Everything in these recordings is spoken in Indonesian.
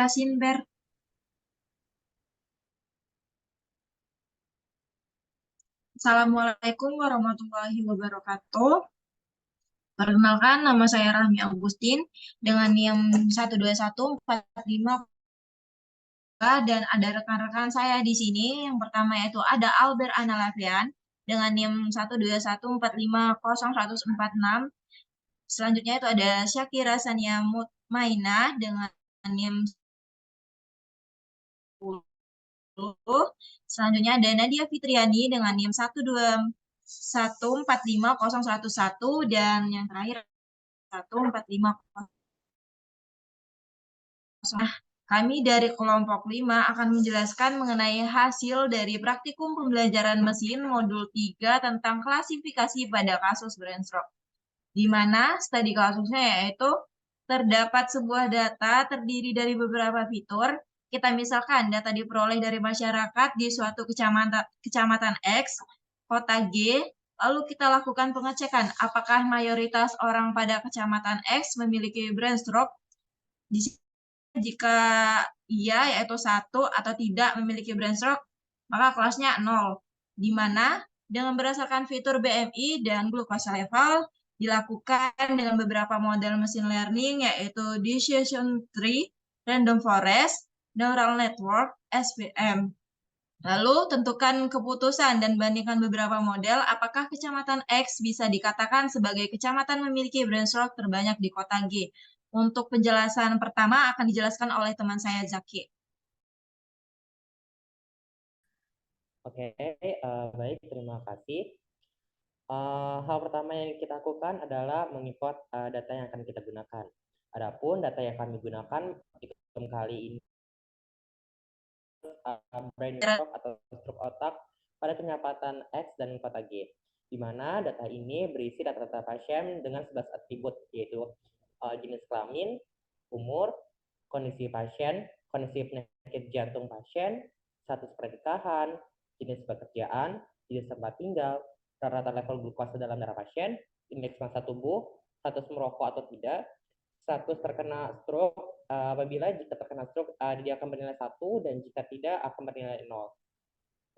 Tasin Ber. Assalamualaikum warahmatullahi wabarakatuh. Perkenalkan, nama saya Rahmi Augustin dengan NIM 12145 dan ada rekan-rekan saya di sini. Yang pertama yaitu ada Albert Analavian dengan NIM 121450146. Selanjutnya itu ada Syakira Sania Mutmainah dengan NIM 10. Selanjutnya ada Nadia Fitriani dengan NIM 121450111 dan yang terakhir 14501. Nah, kami dari kelompok 5 akan menjelaskan mengenai hasil dari praktikum pembelajaran mesin modul 3 tentang klasifikasi pada kasus brain stroke. Di mana studi kasusnya yaitu terdapat sebuah data terdiri dari beberapa fitur. Kita misalkan data diperoleh dari masyarakat di suatu kecamatan X, kota G, lalu kita lakukan pengecekan apakah mayoritas orang pada kecamatan X memiliki brain stroke. Di sini jika iya yaitu 1 atau tidak memiliki brain stroke, maka kelasnya 0. Di mana dengan berdasarkan fitur BMI dan glucose level dilakukan dengan beberapa model machine learning yaitu Decision Tree, Random Forest, Neural Network, SVM. Lalu tentukan keputusan dan bandingkan beberapa model apakah kecamatan X bisa dikatakan sebagai kecamatan memiliki brain stroke terbanyak di kota G. Untuk penjelasan pertama akan dijelaskan oleh teman saya Zaki. Oke, baik, terima kasih. Hal pertama yang kita lakukan adalah mengimport data yang akan kita gunakan. Adapun data yang kami gunakan kali ini brain stroke atau stroke otak pada kecamatan X dan kota G, di mana data ini berisi data-data pasien dengan 11 atribut, yaitu jenis kelamin, umur, kondisi pasien, kondisi penyakit jantung pasien, status pernikahan, jenis pekerjaan, jenis tempat tinggal, rata-rata level glukosa dalam darah pasien, indeks massa tubuh, status merokok atau tidak, status terkena stroke. Apabila jika terkena stroke dia akan bernilai 1 dan jika tidak akan bernilai 0.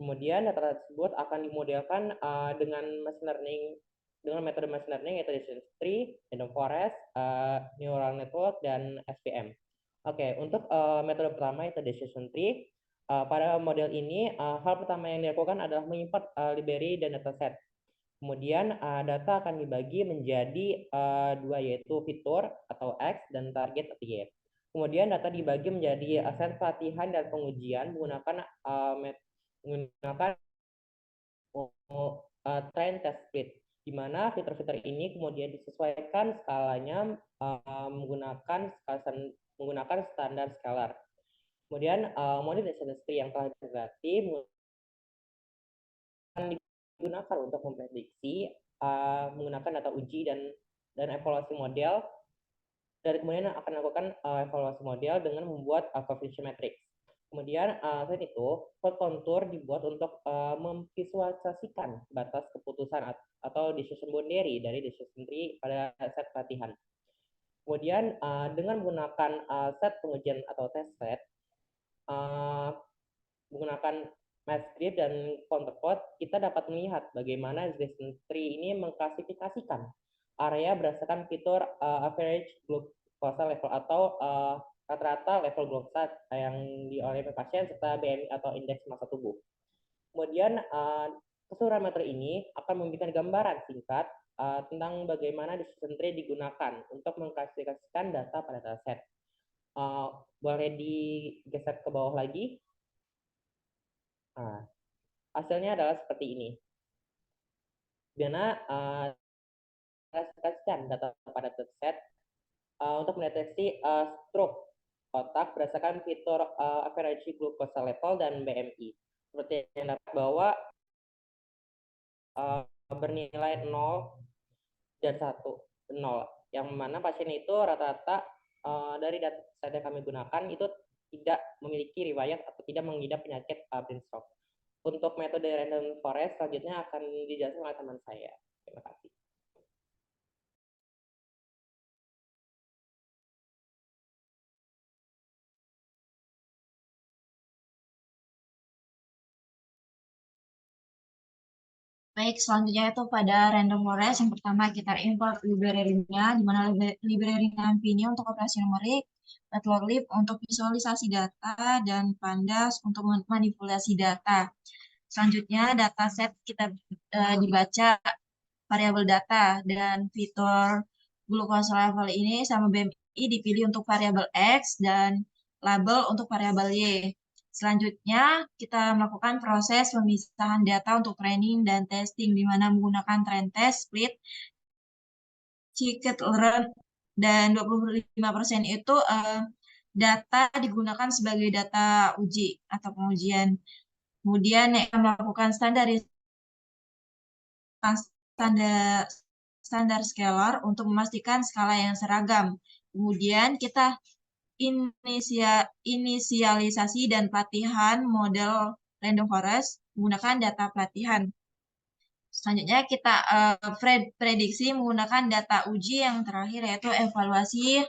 Kemudian data tersebut akan dimodelkan dengan machine learning dengan metode machine learning yaitu Decision Tree, Random Forest, Neural Network, dan SVM. Oke, untuk metode pertama yaitu Decision Tree, pada model ini hal pertama yang dilakukan adalah mengimport library dan dataset. Kemudian data akan dibagi menjadi dua, yaitu fitur atau X dan target atau Y. Kemudian data dibagi menjadi set pelatihan dan pengujian menggunakan train test split, di mana fitur-fitur ini kemudian disesuaikan skalanya menggunakan standar scalar. Kemudian model decision tree yang telah diintegrasi akan digunakan untuk memprediksi menggunakan data uji dan evaluasi model. Dan kemudian akan melakukan evaluasi model dengan membuat coefficient matrix. Kemudian selain itu, plot contour dibuat untuk memvisualisasikan batas keputusan atau decision boundary dari decision tree pada set pelatihan. Kemudian dengan menggunakan set pengujian atau test set, menggunakan Mathscript dan counterplot, kita dapat melihat bagaimana decision tree ini mengklasifikasikan area berdasarkan fitur average glucose level atau rata-rata level glukosa yang dialami pasien serta BMI atau indeks massa tubuh. Kemudian keseluruhan materi ini akan memberikan gambaran singkat tentang bagaimana decision tree digunakan untuk mengklasifikasikan data pada dataset. Boleh digeser ke bawah lagi. Hasilnya adalah seperti ini. Di mana klasifikasikan data pada dataset untuk mendeteksi stroke otak berdasarkan fitur average glucose level dan BMI. Seperti yang dapat bahwa bernilai 0 dan 1, 0, yang mana pasien itu rata-rata dari data yang kami gunakan itu tidak memiliki riwayat atau tidak mengidap penyakit brain stroke. Untuk metode random forest selanjutnya akan dijelaskan oleh teman saya. Terima kasih. Baik, selanjutnya itu pada random forest. Yang pertama kita import library-nya, di mana library NumPy untuk operasi numerik, Matplotlib untuk visualisasi data, dan Pandas untuk manipulasi data. Selanjutnya dataset kita dibaca variabel data, dan fitur glucose level ini sama BMI dipilih untuk variabel X dan label untuk variabel Y. Selanjutnya, kita melakukan proses pemisahan data untuk training dan testing, di mana menggunakan train test, split, scikit-learn, dan 25% itu data digunakan sebagai data uji atau pengujian. Kemudian melakukan standarisasi standar standar scalar untuk memastikan skala yang seragam. Kemudian kita inisialisasi dan pelatihan model random forest menggunakan data pelatihan. Selanjutnya kita prediksi menggunakan data uji yang terakhir, yaitu evaluasi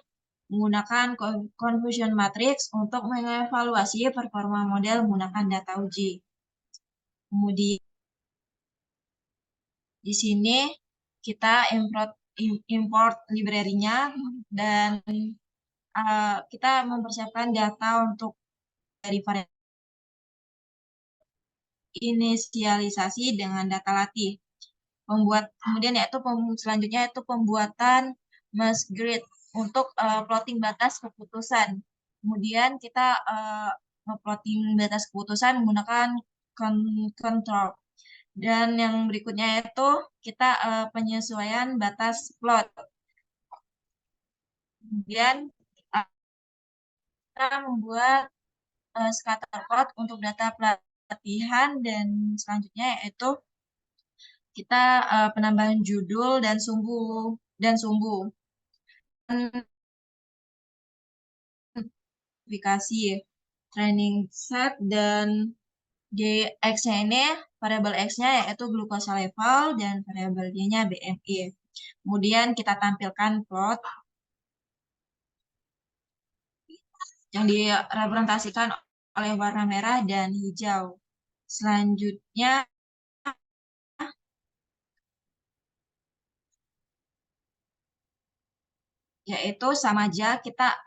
menggunakan confusion matrix untuk mengevaluasi performa model menggunakan data uji. Kemudian di sini kita import library-nya dan kita mempersiapkan data untuk dari variabel inisialisasi dengan data latih. Kemudian selanjutnya itu pembuatan mass grid untuk plotting batas keputusan. Kemudian kita plotting batas keputusan menggunakan control. Dan yang berikutnya itu kita penyesuaian batas plot. Kemudian kita membuat scatter plot untuk data pelatihan, dan selanjutnya yaitu kita penambahan judul dan sumbu aplikasi training set, dan X-nya ini variabel X-nya yaitu glukosa level dan variabel Y-nya BMI. Kemudian kita tampilkan plot yang direpresentasikan oleh warna merah dan hijau. Selanjutnya yaitu sama aja kita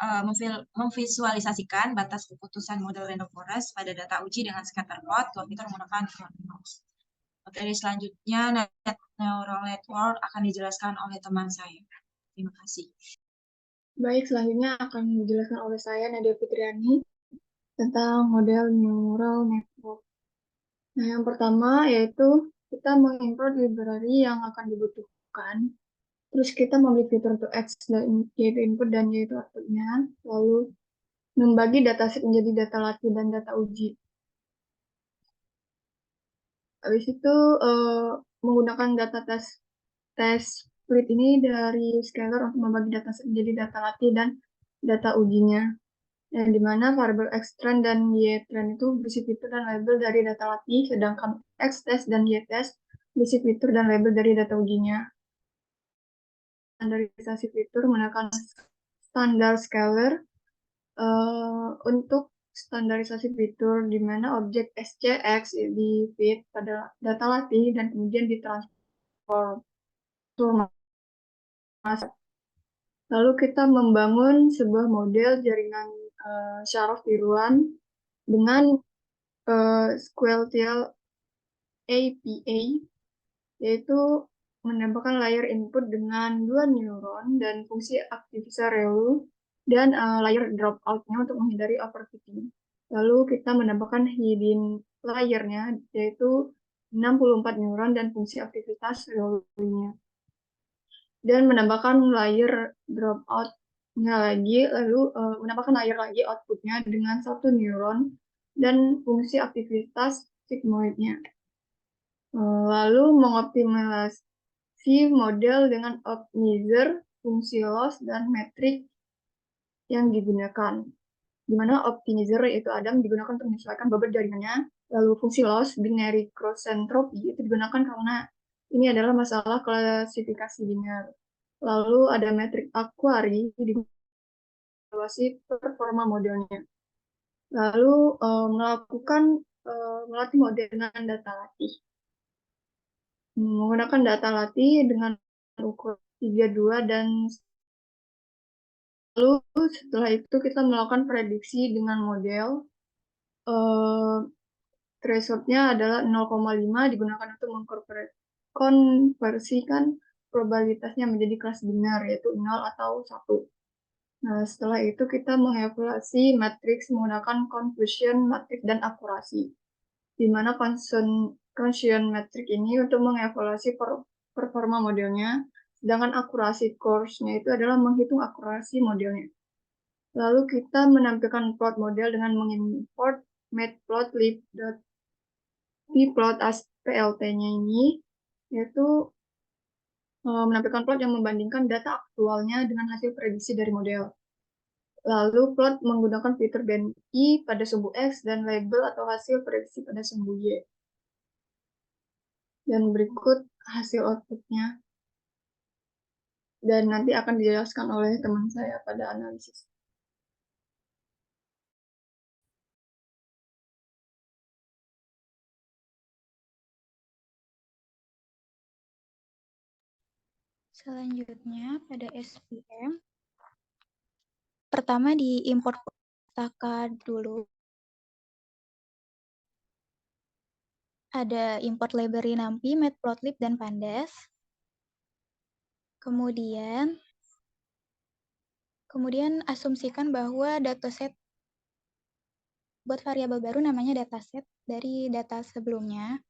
memvisualisasikan batas keputusan model random forest pada data uji dengan scatter plot kalau kita menggunakan mouse. Materi selanjutnya neural network akan dijelaskan oleh teman saya. Terima kasih. Baik, selanjutnya akan dijelaskan oleh saya, Nadia Fitriani, tentang model neural network. Nah, yang pertama yaitu kita mengimport library yang akan dibutuhkan. Terus kita memberi fitur untuk X, yaitu input dan Y itu outputnya. Lalu membagi dataset menjadi data latih dan data uji. Habis itu menggunakan data test split ini dari scalar untuk membagi dataset menjadi data latih dan data ujinya. Yang dimana variabel X trend dan Y trend itu berisi fitur dan label dari data latih, sedangkan X test dan Y test berisi fitur dan label dari data ujinya. Standarisasi fitur menggunakan standar scalar untuk standarisasi fitur, di mana objek SCX di feed pada data latih dan kemudian ditransform. Lalu kita membangun sebuah model jaringan syaraf tiruan dengan Squeltial APA, yaitu menambahkan layer input dengan 2 neuron dan fungsi aktivisar ReLU, dan layer dropout-nya untuk menghindari overfitting. Lalu kita menambahkan hidden layer-nya, yaitu 64 neuron dan fungsi aktivitas ReLU-nya. Dan menambahkan layer dropout-nya lagi, lalu menambahkan layer lagi output-nya dengan 1 neuron dan fungsi aktivitas sigmoid-nya. Lalu mengoptimasi model dengan optimizer, fungsi loss, dan metrik yang digunakan. Di mana optimizer yaitu Adam digunakan untuk menyesuaikan bobot jaringannya. Lalu fungsi loss, binary cross entropy, itu digunakan karena ini adalah masalah klasifikasi biner. Lalu ada metrik aquari di evaluasi performa modelnya. Lalu melatih model dengan data latih. menggunakan data latih dengan ukuran 32 dan lalu setelah itu kita melakukan prediksi dengan model. Threshold-nya adalah 0,5 digunakan untuk mengkonversikan probabilitasnya menjadi kelas biner, yaitu 0 atau 1. Nah, setelah itu kita mengevaluasi matriks menggunakan confusion matrix dan akurasi, di mana confusion matrix ini untuk mengevaluasi performa modelnya, sedangkan akurasi course-nya itu adalah menghitung akurasi modelnya. Lalu kita menampilkan plot model dengan mengimport matplotlib.pplot as PLT-nya ini, yaitu menampilkan plot yang membandingkan data aktualnya dengan hasil prediksi dari model. Lalu plot menggunakan fitur band I pada sumbu X dan label atau hasil prediksi pada sumbu Y. Dan berikut hasil outputnya. Dan nanti akan dijelaskan oleh teman saya pada analisis. Selanjutnya pada SVM, pertama diimport pustaka dulu. Ada import library NumPy, Matplotlib, dan Pandas. Kemudian asumsikan bahwa dataset buat variabel baru namanya dataset dari data sebelumnya.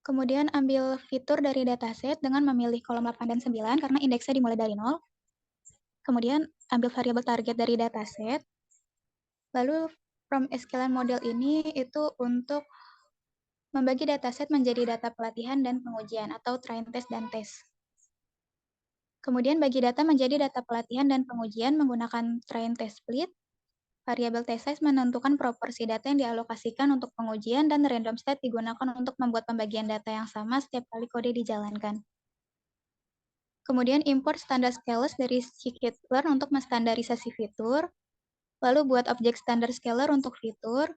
Kemudian ambil fitur dari dataset dengan memilih kolom 8 dan 9 karena indeksnya dimulai dari 0. Kemudian ambil variabel target dari dataset. Lalu from sklearn model ini itu untuk membagi dataset menjadi data pelatihan dan pengujian atau train test dan test. Kemudian bagi data menjadi data pelatihan dan pengujian menggunakan train test split. Variabel test size menentukan proporsi data yang dialokasikan untuk pengujian dan random state digunakan untuk membuat pembagian data yang sama setiap kali kode dijalankan. Kemudian import standar scalars dari scikit-learn untuk menstandarisasi fitur. Lalu buat objek standar scalar untuk fitur.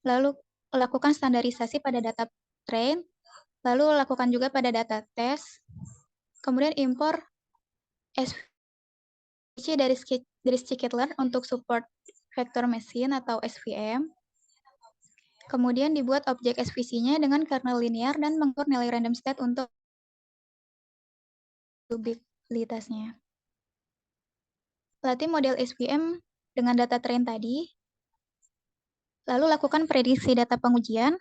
Lalu lakukan standarisasi pada data train. Lalu lakukan juga pada data test. Kemudian import SVC dari scikit-learn untuk support vector machine atau SVM. Kemudian dibuat objek SVC-nya dengan kernel linear dan mengukur nilai random state untuk probabilitasnya. Latih model SVM dengan data train tadi. Lalu lakukan prediksi data pengujian.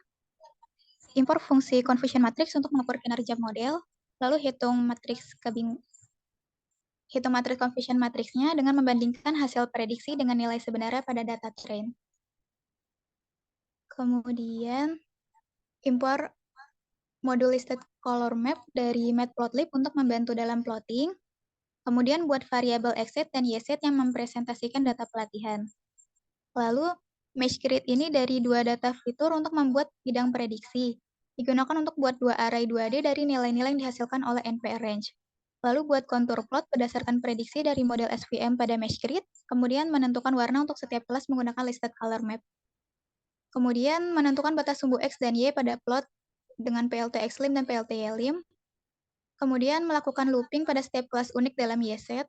Import fungsi confusion matrix untuk mengukur kinerja model. Lalu hitung matriks confusion matrixnya dengan membandingkan hasil prediksi dengan nilai sebenarnya pada data train. Kemudian import modul listed color map dari matplotlib untuk membantu dalam plotting. Kemudian buat variabel xset dan yset yang mempresentasikan data pelatihan. Lalu mesh grid ini dari dua data fitur untuk membuat bidang prediksi. Digunakan untuk buat dua array 2D dari nilai-nilai yang dihasilkan oleh NPR range. Lalu buat kontur plot berdasarkan prediksi dari model SVM pada mesh grid, kemudian menentukan warna untuk setiap kelas menggunakan listed color map. Kemudian menentukan batas sumbu X dan Y pada plot dengan PLT Xlim dan PLT Ylim. Kemudian melakukan looping pada setiap kelas unik dalam YSet.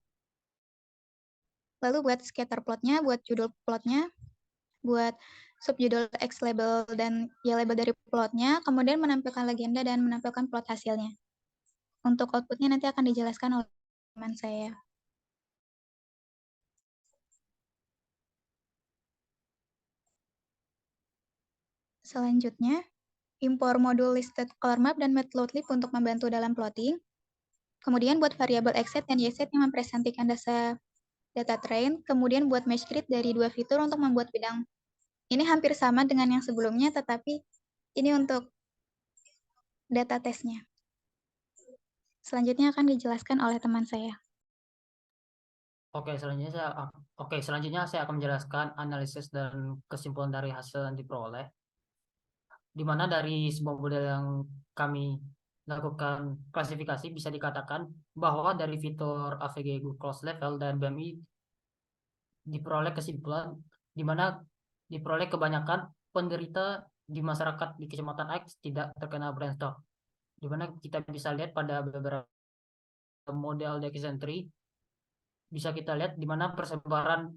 Lalu buat scatter plotnya, buat judul plotnya, buat subjudul X label dan Y label dari plotnya, kemudian menampilkan legenda dan menampilkan plot hasilnya. Untuk outputnya nanti akan dijelaskan oleh teman saya. Selanjutnya, import modul listed color map dan matplotlib untuk membantu dalam plotting. Kemudian buat variabel xset dan yset yang mempresentasikan data train. Kemudian buat mesh grid dari dua fitur untuk membuat bidang. Ini hampir sama dengan yang sebelumnya, tetapi ini untuk data testnya. Selanjutnya akan dijelaskan oleh teman saya. Oke, selanjutnya saya akan menjelaskan analisis dan kesimpulan dari hasil yang diperoleh. Di mana dari sebuah model yang kami lakukan klasifikasi bisa dikatakan bahwa dari fitur AVG Close Level dan BMI diperoleh kesimpulan di mana diperoleh kebanyakan penderita di masyarakat di Kecamatan X tidak terkena brainstorm. Di mana kita bisa lihat pada beberapa model decisentry, bisa kita lihat di mana persebaran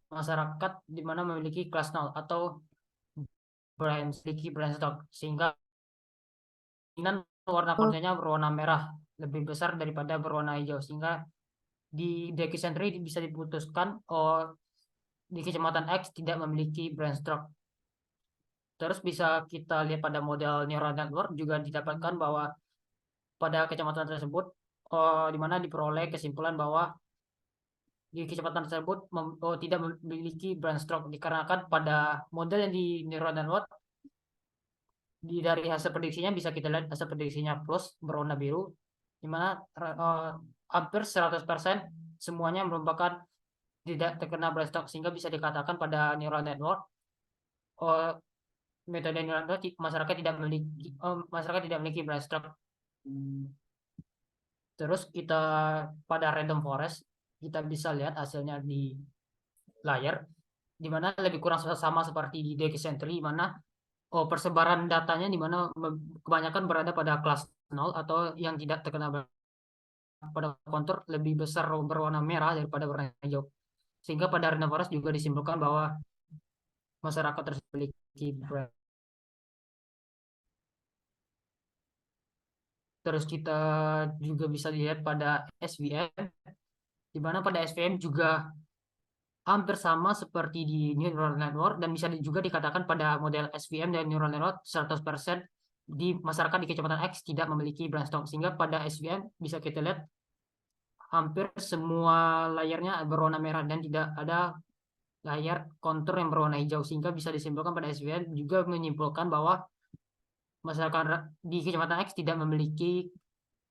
masyarakat di mana memiliki kelas 0 atau memiliki brainstorm, sehingga warna kontennya berwarna merah lebih besar daripada berwarna hijau, sehingga di decisentry bisa diputuskan di Kecamatan X tidak memiliki brainstorm. Terus bisa kita lihat pada model neural network juga didapatkan bahwa pada kecamatan tersebut di mana diperoleh kesimpulan bahwa di kecamatan tersebut tidak memiliki brainstorm dikarenakan pada model yang di neural network dari hasil prediksinya bisa kita lihat hasil prediksinya plus berwarna biru, di mana hampir 100% semuanya merupakan tidak terkena brainstorm, sehingga bisa dikatakan pada neural network metode neural network masyarakat tidak memiliki brainstorm. Terus kita pada random forest kita bisa lihat hasilnya di layar, di mana lebih kurang sama seperti di decisentry, di mana persebaran datanya di mana kebanyakan berada pada kelas 0 atau yang tidak terkena pada kontur lebih besar berwarna merah daripada warna hijau, sehingga pada random forest juga disimpulkan bahwa masyarakat tersebut memiliki brainstorm. Terus kita juga bisa lihat pada SVM, di mana pada SVM juga hampir sama seperti di neural network, dan bisa juga dikatakan pada model SVM dan neural network 100% di masyarakat di Kecamatan X tidak memiliki brainstorm, sehingga pada SVM bisa kita lihat hampir semua layarnya berwarna merah dan tidak ada layar kontur yang berwarna hijau, sehingga bisa disimpulkan pada SVM juga menyimpulkan bahwa masyarakat di Kecamatan X tidak memiliki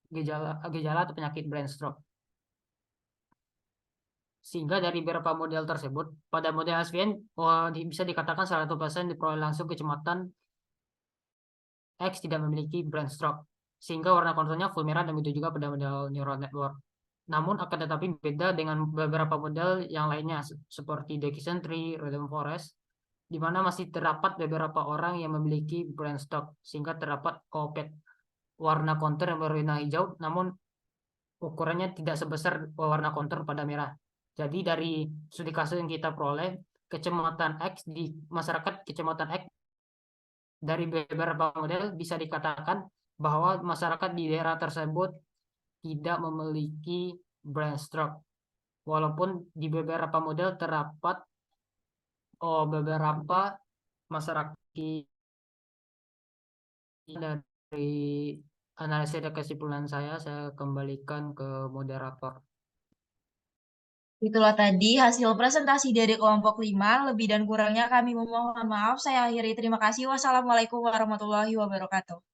gejala atau penyakit brainstorm. Sehingga dari beberapa model tersebut, pada model SVM bisa dikatakan 100% diperoleh langsung Kecamatan X tidak memiliki brainstorm, sehingga warna konturnya full merah, dan begitu juga pada model neural network. Namun akan tetapi beda dengan beberapa model yang lainnya seperti decisentry, random forest, di mana masih terdapat beberapa orang yang memiliki brainstorm, sehingga terdapat warna kontur yang berwarna hijau, namun ukurannya tidak sebesar warna kontur pada merah. Jadi dari studi kasus yang kita peroleh, Kecamatan X di masyarakat Kecamatan X dari beberapa model bisa dikatakan bahwa masyarakat di daerah tersebut tidak memiliki brainstorm, walaupun di beberapa model terdapat beberapa masyarakat. Dari analisis dan kesimpulan saya kembalikan ke moderator. Itulah tadi hasil presentasi dari kelompok 5. Lebih dan kurangnya kami memohon maaf. Saya akhiri. Terima kasih. Wassalamualaikum warahmatullahi wabarakatuh.